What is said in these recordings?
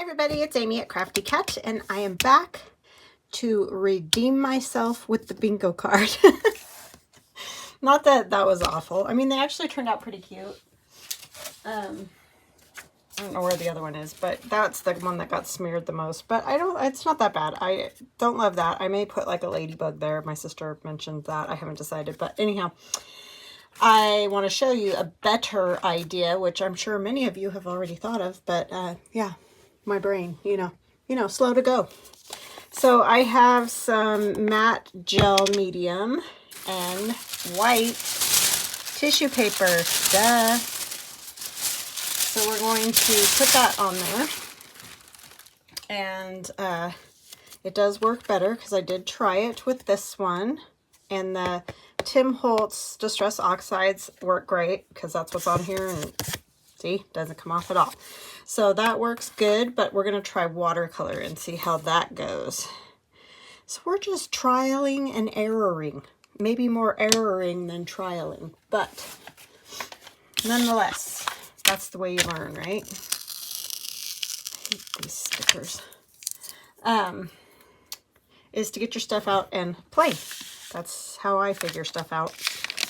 Hi everybody, it's Amy at Crafty Cat, and I am back to redeem myself with the bingo card. Not that that was awful. I mean, they actually turned out pretty cute. I don't know where the other one is, but that's the one that got smeared the most. But it's not that bad. I don't love that. I may put like a ladybug there. My sister mentioned that. I haven't decided. But anyhow, I want to show you a better idea, which I'm sure many of you have already thought of. But yeah, my brain, you know, slow to go. So I have some matte gel medium and white tissue paper. Duh. So we're going to put that on there. And it does work better because I did try it with this one. And the Tim Holtz Distress Oxides work great because that's what's on here. And see, doesn't come off at all. So that works good, but we're going to try watercolor and see how that goes. So we're just trialing and erroring. Maybe more erroring than trialing, but nonetheless, that's the way you learn, right? I hate these stickers. Is to get your stuff out and play. That's how I figure stuff out,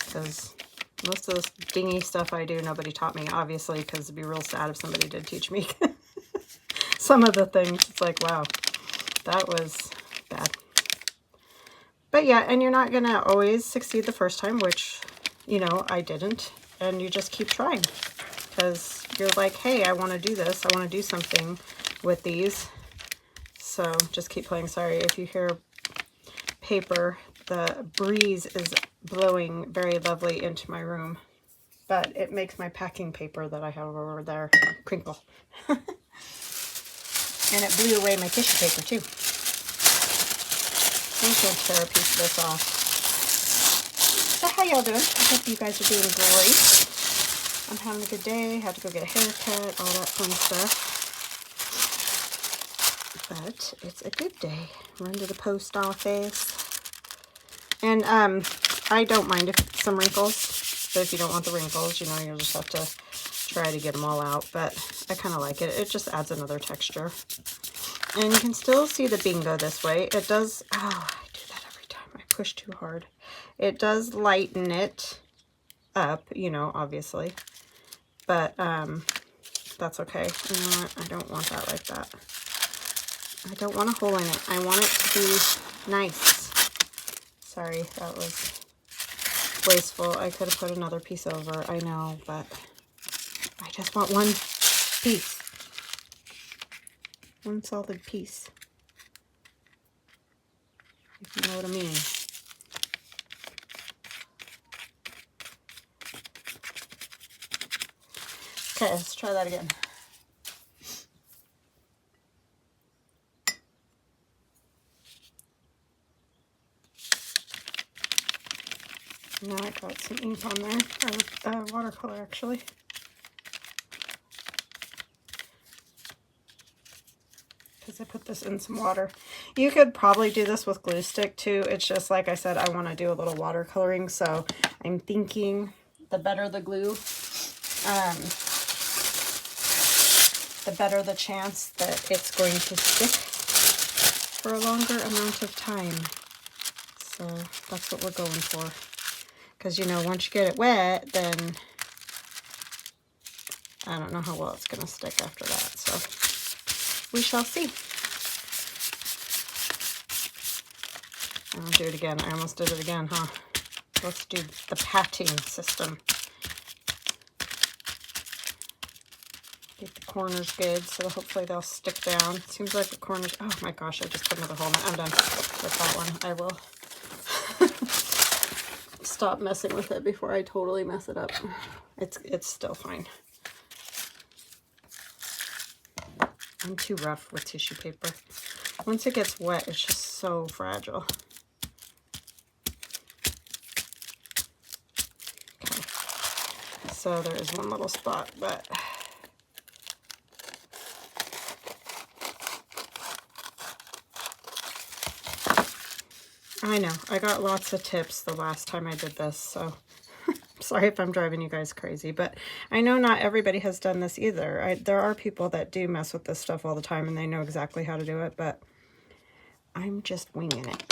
because most of this dingy stuff I do, nobody taught me, obviously, because it'd be real sad if somebody did teach me. Some of the things, it's like, wow, that was bad. But yeah, and you're not going to always succeed the first time, which, you know, I didn't. And you just keep trying, because you're like, hey, I want to do this. I want to do something with these. So just keep playing. Sorry if you hear paper. The breeze is blowing very lovely into my room, but it makes my packing paper that I have over there crinkle. And it blew away my tissue paper too. I'm just going to tear a piece of this off. So how y'all doing? I hope you guys are doing great. I'm having a good day. Had to go get a haircut, all that fun stuff. But it's a good day. Run to the post office. And I don't mind if some wrinkles, but if you don't want the wrinkles, you know, you'll just have to try to get them all out. But I kind of like it. It just adds another texture. And you can still see the bingo this way. It does, oh, I do that every time. I push too hard. It does lighten it up, you know, obviously. But that's okay. You know what? I don't want that like that. I don't want a hole in it. I want it to be nice. Sorry, that was wasteful. I could have put another piece over, I know, but I just want one piece. One solid piece. If you know what I mean. Okay, let's try that again. Now I got some ink on there, or watercolor actually. Because I put this in some water. You could probably do this with glue stick too. It's just like I said, I want to do a little watercoloring, so I'm thinking the better the glue, the better the chance that it's going to stick for a longer amount of time. So that's what we're going for. Because, you know, once you get it wet, then I don't know how well it's going to stick after that. So we shall see. I'll do it again. I almost did it again, huh? Let's do the patting system. Get the corners good, so hopefully they'll stick down. Seems like the corners, oh my gosh, I just put another hole in it. I'm done with that one. I will stop messing with it before I totally mess it up. It's still fine. I'm too rough with tissue paper. Once it gets wet, it's just so fragile. Okay, so there is one little spot, but I know I got lots of tips the last time I did this, so I'm Sorry if I'm driving you guys crazy, but I know not everybody has done this either. There are people that do mess with this stuff all the time and they know exactly how to do it, but I'm just winging it.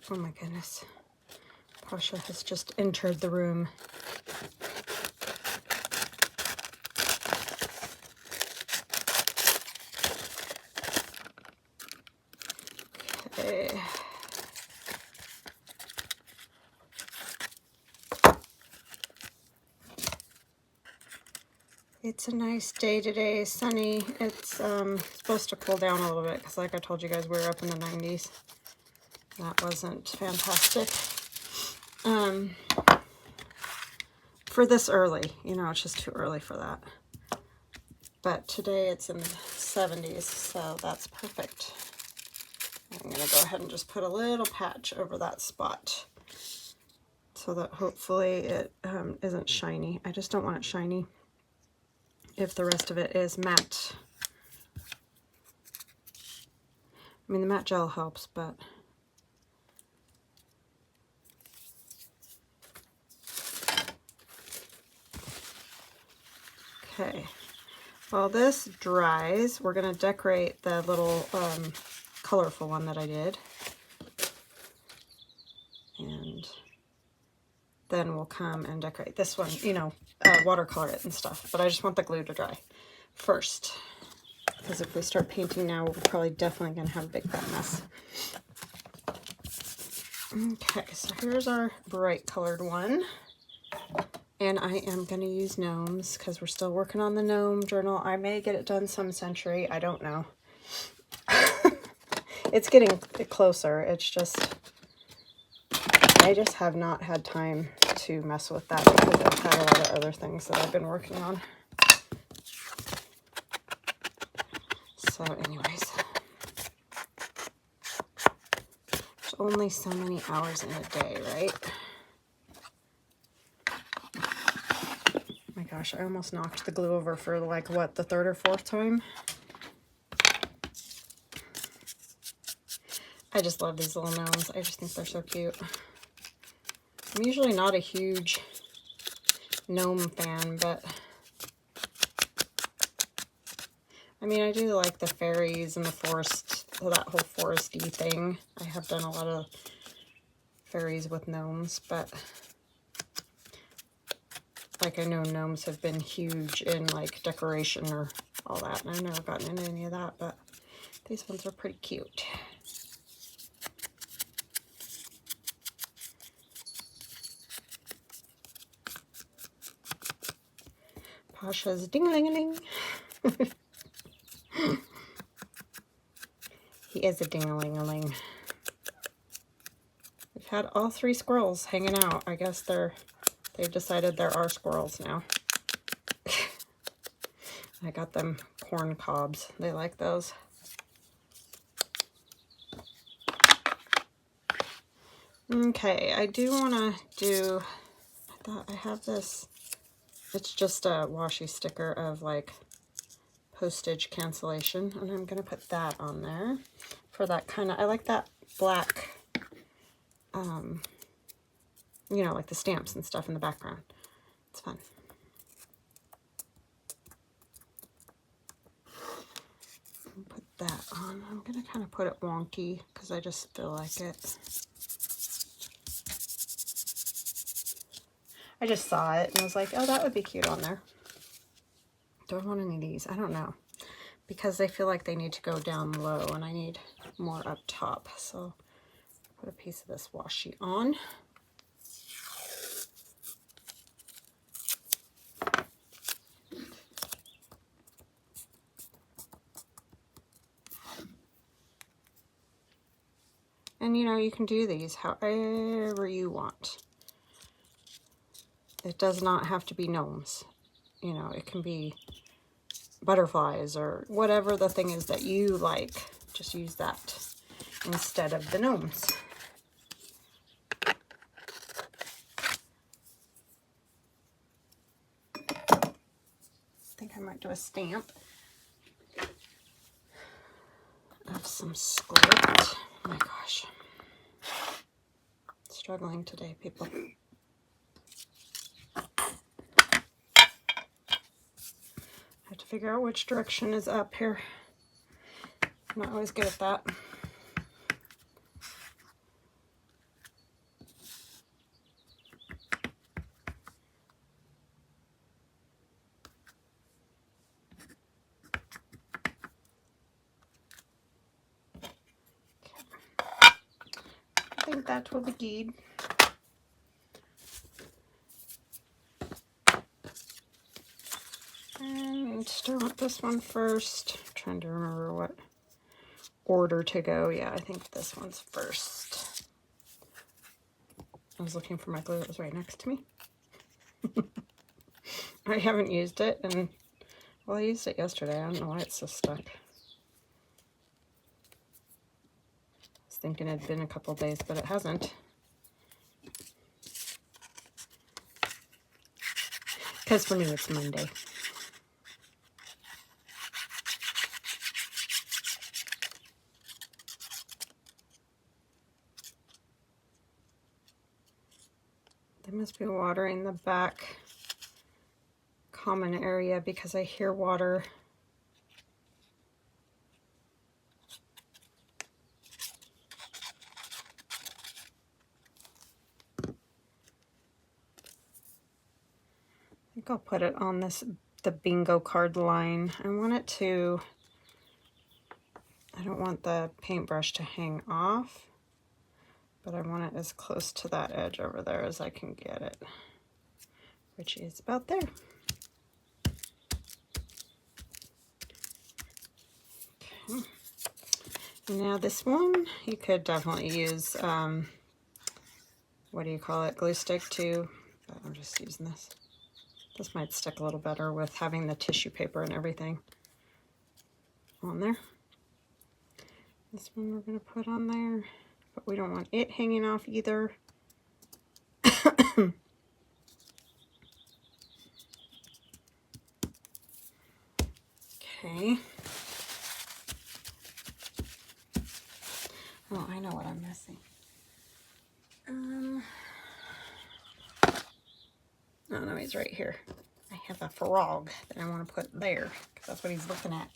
Oh my goodness. Pasha has just entered the room. Okay. It's a nice day today, sunny. It's supposed to cool down a little bit because like I told you guys, we were up in the 90s. That wasn't fantastic. For this early, you know, it's just too early for that. But today it's in the 70s, so that's perfect. I'm going to go ahead and just put a little patch over that spot so that hopefully it isn't shiny. I just don't want it shiny if the rest of it is matte. I mean, the matte gel helps, but okay. While this dries, we're going to decorate the little colorful one that I did. And then we'll come and decorate this one, you know, watercolor it and stuff. But I just want the glue to dry first. Because if we start painting now, we're probably definitely going to have a big fat mess. Okay, so here's our bright colored one. And I am going to use gnomes because we're still working on the gnome journal. I may get it done some century. I don't know. It's getting closer. It's just, I just have not had time to mess with that because I've had a lot of other things that I've been working on. So anyways, there's only so many hours in a day, right? My gosh, I almost knocked the glue over for like, what, the third or fourth time? I just love these little gnomes. I just think they're so cute. I'm usually not a huge gnome fan, but I mean, I do like the fairies and the forest, that whole foresty thing. I have done a lot of fairies with gnomes, but like I know gnomes have been huge in like decoration or all that, and I've never gotten into any of that, but these ones are pretty cute. Pasha's ding-a-ling-a-ling. He is a ding-a-ling-a-ling. We've had all three squirrels hanging out. I guess they've decided there are squirrels now. I got them corn cobs. They like those. Okay, I do want to do, I thought I have this, it's just a washi sticker of like postage cancellation, and I'm going to put that on there for that kind of, I like that black, you know, like the stamps and stuff in the background. It's fun. Put that on. I'm going to kind of put it wonky because I just feel like it. I just saw it and I was like, oh, that would be cute on there. Do I want any of these? I don't know. Because they feel like they need to go down low and I need more up top. So put a piece of this washi on. And you know, you can do these however you want. It does not have to be gnomes. You know, it can be butterflies or whatever the thing is that you like. Just use that instead of the gnomes. I think I might do a stamp of some script. Oh my gosh. struggling today, people. I have to figure out which direction is up here. I'm not always good at that. I think that will be good. And start with this one first. I'm trying to remember what order to go. Yeah, I think this one's first. I was looking for my glue. It was right next to me. I haven't used it, and well, I used it yesterday. I don't know why it's so stuck. I was thinking it'd been a couple days, but it hasn't. Because for me, it's Monday. They must be watering the back common area because I hear water. I think I'll put it on the bingo card line. I want it to, I don't want the paintbrush to hang off, but I want it as close to that edge over there as I can get it, which is about there. Okay. Now this one, you could definitely use, what do you call it, glue stick too, but I'm just using this. This might stick a little better with having the tissue paper and everything on there. This one we're going to put on there, but we don't want it hanging off either. Okay. Oh, I know what I'm missing. Oh no, he's right here. I have a frog that I want to put there because that's what he's looking at.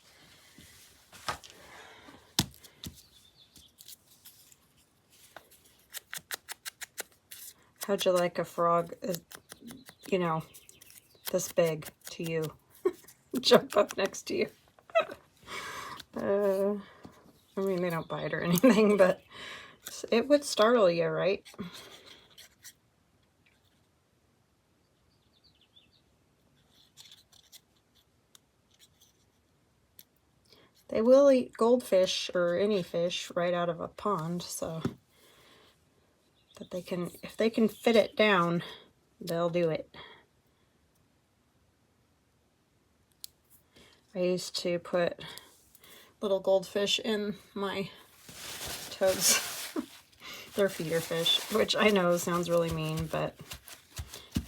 How'd you like a frog, you know, this big to you? Jump up next to you. I mean, they don't bite or anything, but it would startle you, right? They will eat goldfish or any fish right out of a pond, so that they can, if they can fit it down, they'll do it. I used to put little goldfish in my toads. They're feeder fish, which I know sounds really mean, but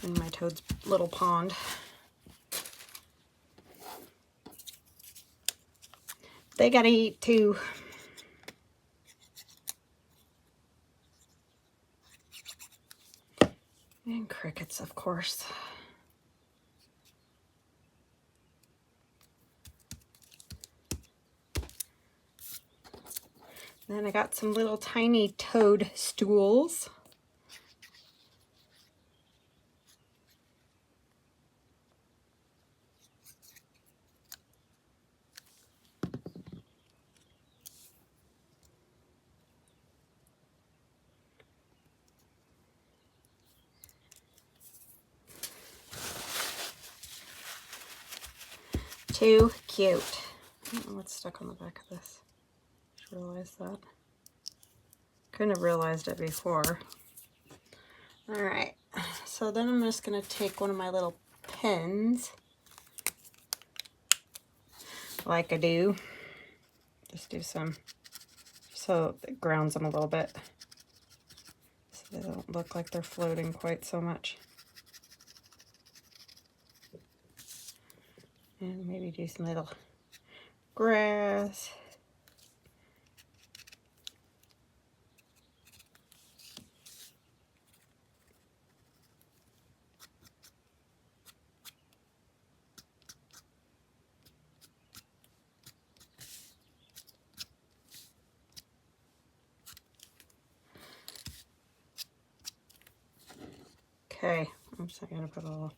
in my toad's little pond. They gotta eat too. And crickets, of course. Then I got some little tiny toad stools. Too cute. I don't know what's stuck on the back of this. Just realized that. Couldn't have realized it before. Alright, so then I'm just going to take one of my little pens, like I do. Just do some, so it grounds them a little bit, so they don't look like they're floating quite so much. And maybe do some little grass. Okay, oops, I gotta put a little.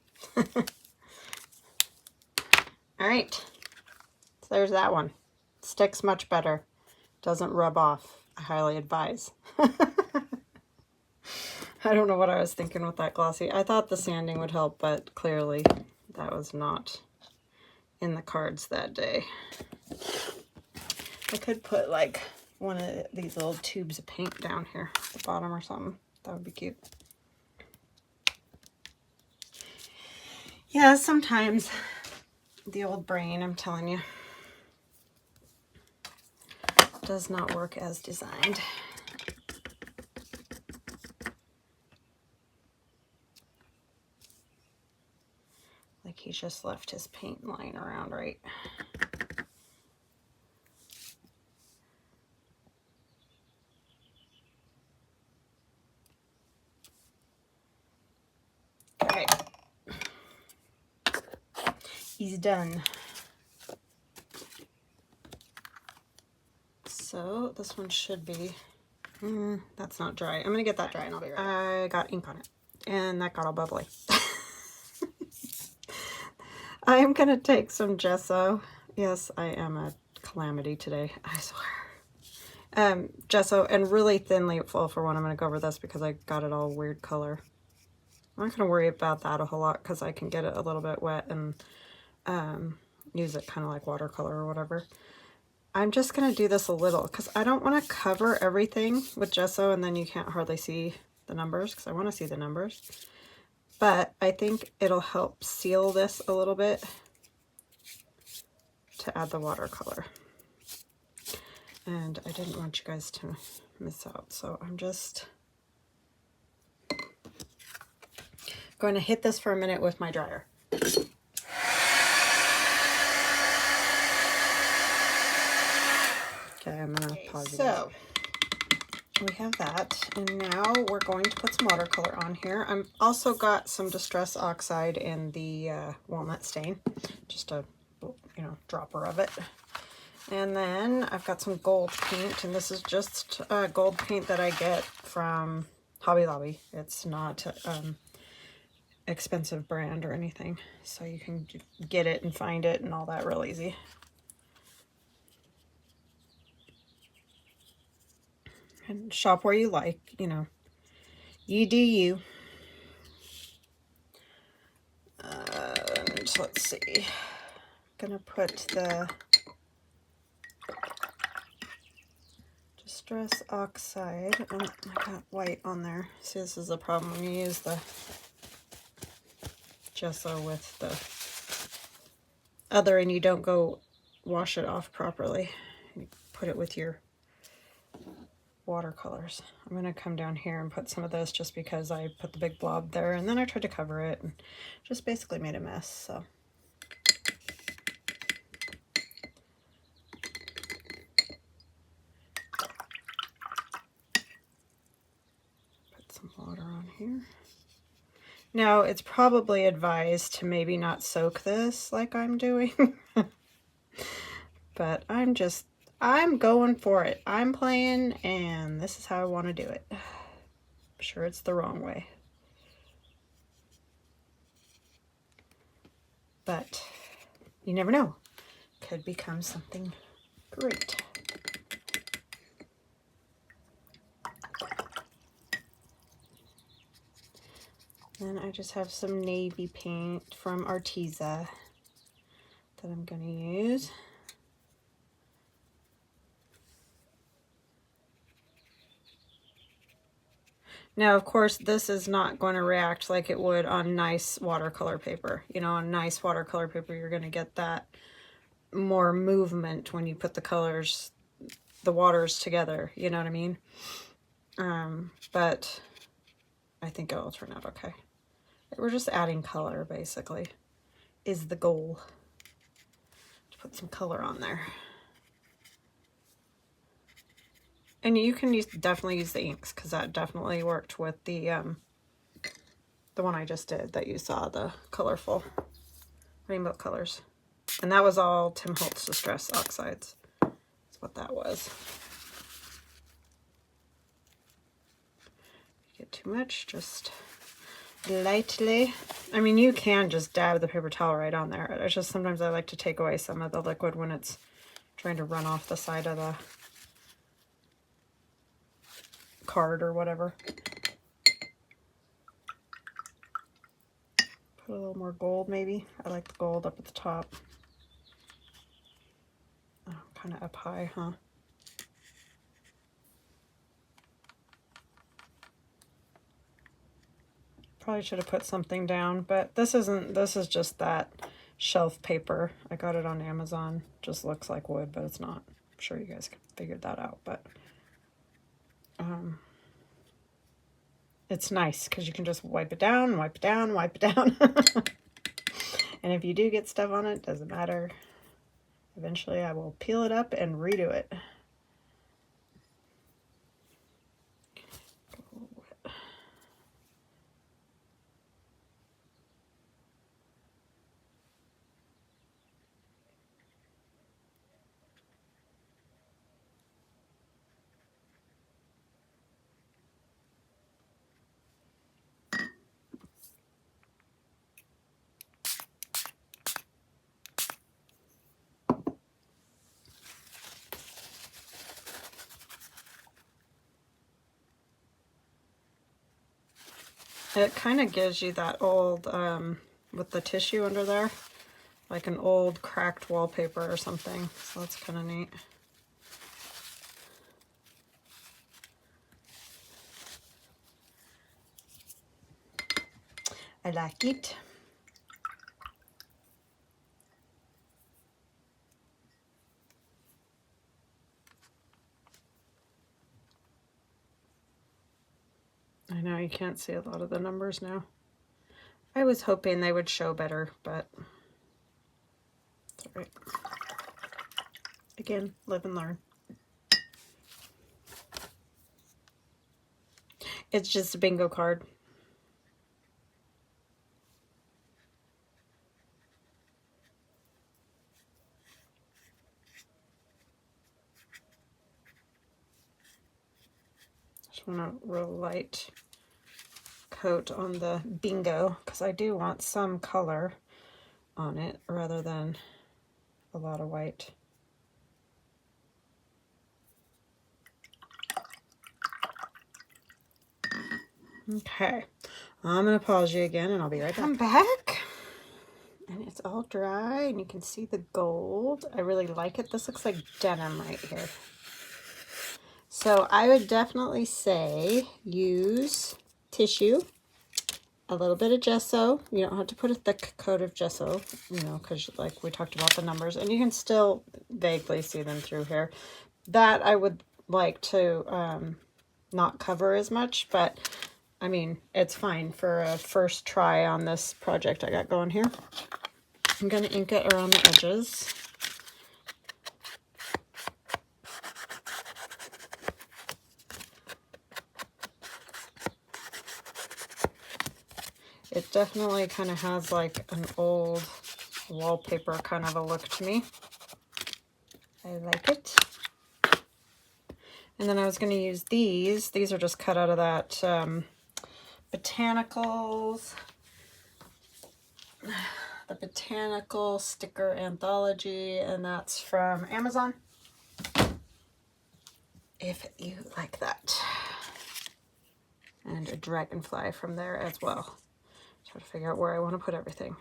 All right, so there's that one. Sticks much better. Doesn't rub off. I highly advise. I don't know what I was thinking with that glossy. I thought the sanding would help, but clearly that was not in the cards that day. I could put like one of these little tubes of paint down here at the bottom or something. That would be cute. Yeah, sometimes the old brain, I'm telling you, does not work as designed. Like he's just left his paint lying around, right? Okay. He's done. So this one should be, that's not dry. I'm gonna get that dry and I'll be right back. I got ink on it and that got all bubbly. I am gonna take some gesso. Yes, I am a calamity today, I swear. Gesso and really thinly full for one. I'm gonna go over this because I got it all weird color. I'm not gonna worry about that a whole lot because I can get it a little bit wet and use it kind of like watercolor or whatever. I'm just going to do this a little because I don't want to cover everything with gesso and then you can't hardly see the numbers because I want to see the numbers. But I think it'll help seal this a little bit to add the watercolor. And I didn't want you guys to miss out, so I'm just going to hit this for a minute with my dryer. Okay, I'm gonna pause it. So we have that, and now we're going to put some watercolor on here. I'm also got some Distress Oxide in the walnut stain, just a dropper of it. And then I've got some gold paint, and this is just gold paint that I get from Hobby Lobby. It's not expensive brand or anything, so you can get it and find it and all that real easy. And shop where you like, you know, you do you. And let's see, I'm gonna put the Distress Oxide, oh, I got white on there. See, this is the problem when you use the gesso with the other and you don't go wash it off properly. You put it with your watercolors. I'm going to come down here and put some of this just because I put the big blob there and then I tried to cover it and just basically made a mess. So put some water on here. Now it's probably advised to maybe not soak this like I'm doing, but I'm going for it. I'm playing and this is how I want to do it. I'm sure it's the wrong way, but you never know. Could become something great. Then I just have some navy paint from Arteza that I'm going to use. Now, of course, this is not going to react like it would on nice watercolor paper. You know, on nice watercolor paper, you're going to get that more movement when you put the colors, the waters together. You know what I mean? But I think it'll turn out okay. We're just adding color, basically, is the goal. To put some color on there. And you can definitely use the inks, because that definitely worked with the one I just did that you saw, the colorful rainbow colors. And that was all Tim Holtz Distress Oxides. That's what that was. If you get too much, just lightly. I mean, you can just dab the paper towel right on there. It's just sometimes I like to take away some of the liquid when it's trying to run off the side of the card or whatever. Put a little more gold maybe. I like the gold up at the top. Oh, kind of up high, huh? Probably should have put something down, but this is just that shelf paper. I got it on Amazon. Just looks like wood, but it's not. I'm sure you guys figured that out, but it's nice because you can just wipe it down, wipe it down, wipe it down. And if you do get stuff on it, doesn't matter. Eventually I will peel it up and redo it. It kind of gives you that old, with the tissue under there, like an old cracked wallpaper or something. So that's kind of neat. I like it. I know you can't see a lot of the numbers now. I was hoping they would show better, but it's all right. Again, live and learn. It's just a bingo card. Just want a real light coat on the bingo because I do want some color on it rather than a lot of white. Okay, I'm gonna pause you again and I'll be right back. I'm back and it's all dry and you can see the gold. I really like it. This looks like denim right here. So I would definitely say use tissue, a little bit of gesso. You don't have to put a thick coat of gesso, you know, because like we talked about the numbers, and you can still vaguely see them through here. That I would like to not cover as much, but I mean, it's fine for a first try on this project I got going here. I'm going to ink it around the edges. It definitely kind of has like an old wallpaper kind of a look to me. I like it. And then I was going to use these. These are just cut out of that Botanicals, the Botanical Sticker Anthology, and that's from Amazon. If you like that. And a dragonfly from there as well. Try to figure out where I want to put everything.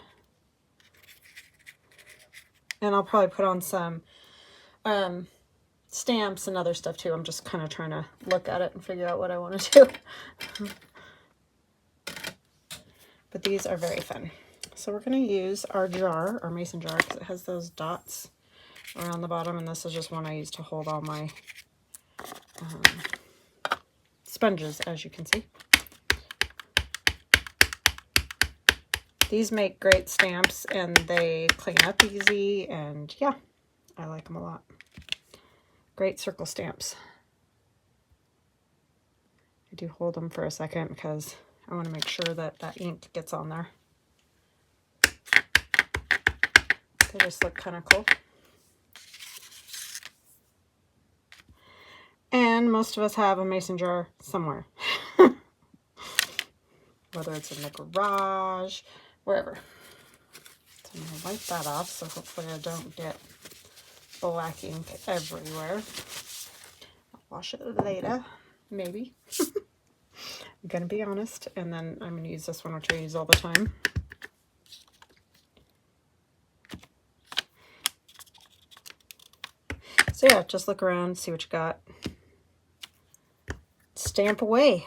And I'll probably put on some stamps and other stuff too. I'm just kind of trying to look at it and figure out what I want to do. But these are very fun. So we're going to use our jar, our mason jar, because it has those dots around the bottom, and this is just one I use to hold all my sponges, as you can see. These make great stamps and they clean up easy, and yeah, I like them a lot. Great circle stamps. I do hold them for a second because I want to make sure that that ink gets on there. They just look kind of cool. And most of us have a mason jar somewhere. whether it's in the garage, wherever. So I'm going to wipe that off, so hopefully I don't get black ink everywhere. I'll wash it later, maybe. I'm going to be honest, and then I'm going to use this one, which I use all the time. So yeah, just look around, see what you got. Stamp away.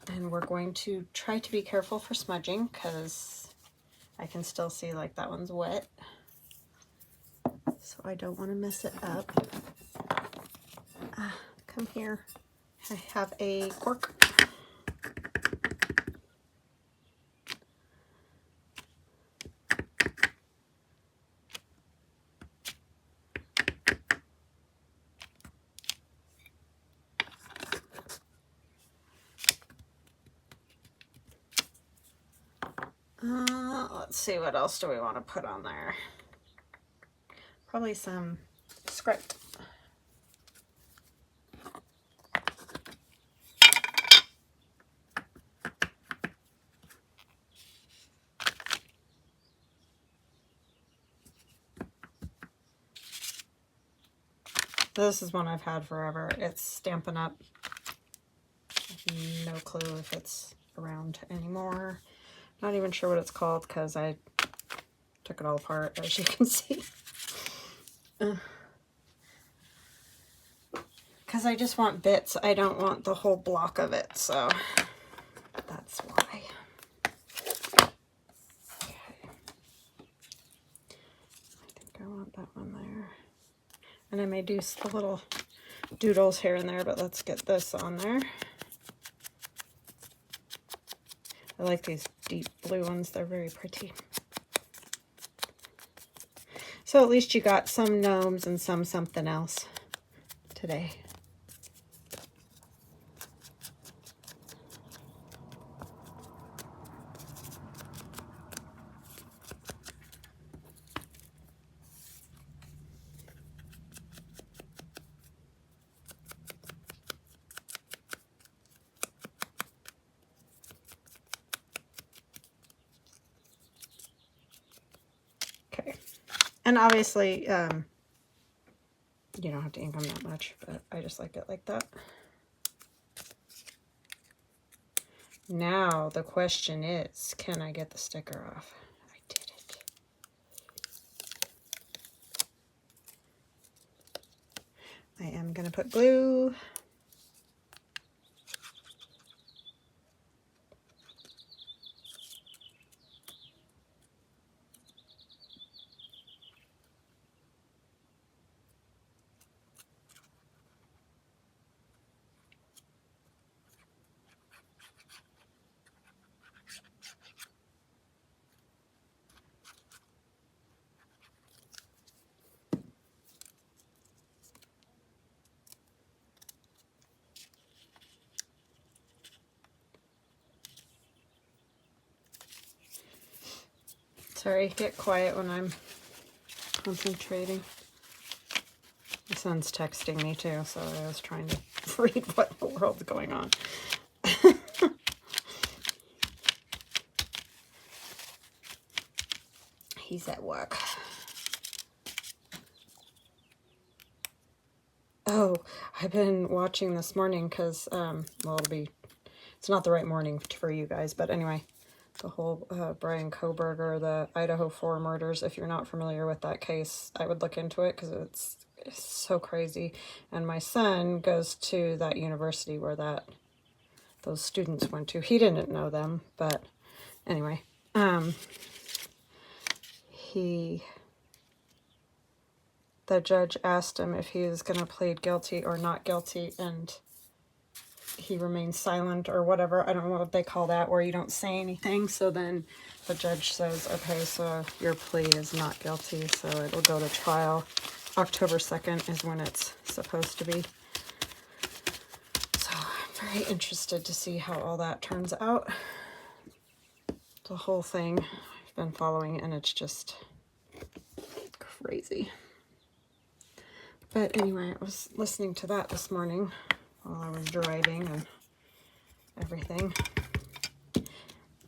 And we're going to try to be careful for smudging because I can still see like that one's wet. So I don't want to mess it up. Come here. I have a cork. Let's see, what else do we want to put on there? Probably some script. This is one I've had forever. It's Stampin' Up. No clue if it's around anymore. Not even sure what it's called because I took it all apart, as you can see. Because I just want bits. I don't want the whole block of it, so that's why. Okay. I think I want that one there. And I may do a little doodles here and there, but let's get this on there. I like these deep blue ones. They're very pretty. So at least you got some gnomes and some something else today. Okay. And obviously, you don't have to ink them that much, but I just like it like that. Now the question is, can I get the sticker off? I did it. I am going to put glue. Sorry, get quiet when I'm concentrating. My son's texting me too, so I was trying to read what in the world's going on. He's at work. Oh, I've been watching this morning because, well, it's not the right morning for you guys, but anyway, the whole Brian Kohberger, the Idaho 4 murders. If you're not familiar with that case, I would look into it because it's so crazy. And my son goes to that university where those students went to. He didn't know them, but anyway, the judge asked him if he was going to plead guilty or not guilty, and he remained silent or whatever. I don't know what they call that, where you don't say anything. So then the judge says, okay, so your plea is not guilty, so it'll go to trial. October 2nd is when it's supposed to be. So I'm very interested to see how all that turns out. The whole thing I've been following, and it's just crazy. But anyway, I was listening to that this morning while I was driving and everything.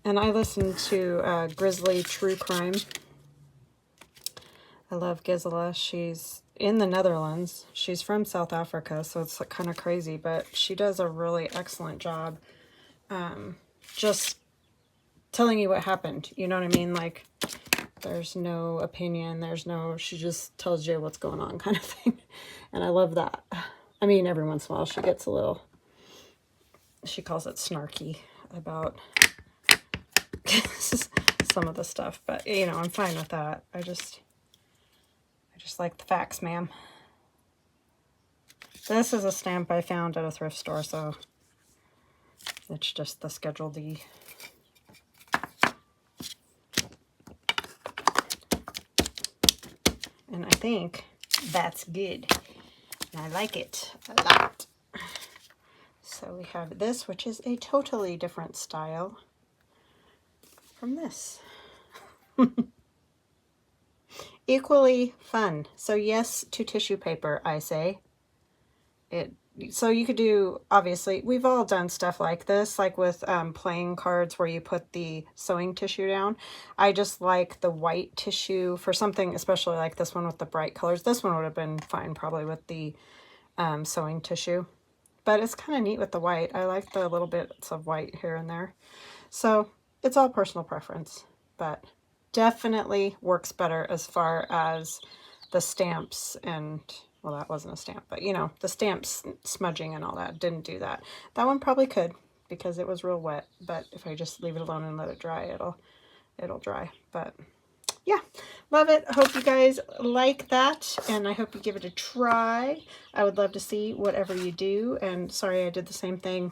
And I listened to Grizzly True Crime. I love Gisela. She's in the Netherlands. She's from South Africa, so it's like kind of crazy, but she does a really excellent job just telling you what happened. You know what I mean? Like, there's no opinion. There's no, she just tells you what's going on kind of thing. And I love that. I mean, every once in a while she gets a little, she calls it snarky about some of the stuff, but you know, I'm fine with that. I just like the facts, ma'am. This is a stamp I found at a thrift store, so it's just the Schedule D. And I think that's good. And I like it a lot. So we have this, which is a totally different style from this. Equally fun. So yes to tissue paper, I say. So you could do, obviously, we've all done stuff like this, like with playing cards where you put the sewing tissue down. I just like the white tissue for something, especially like this one with the bright colors. This one would have been fine probably with the sewing tissue. But it's kind of neat with the white. I like the little bits of white here and there. So it's all personal preference, but definitely works better as far as the stamps and, well, that wasn't a stamp, but you know, the stamps smudging and all that didn't do that. That one probably could because it was real wet, but if I just leave it alone and let it dry, it'll dry. But yeah, love it. Hope you guys like that, and I hope you give it a try. I would love to see whatever you do, and sorry I did the same thing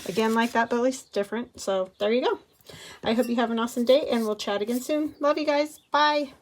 again like that, but at least different. So there you go. I hope you have an awesome day, and we'll chat again soon. Love you guys. Bye.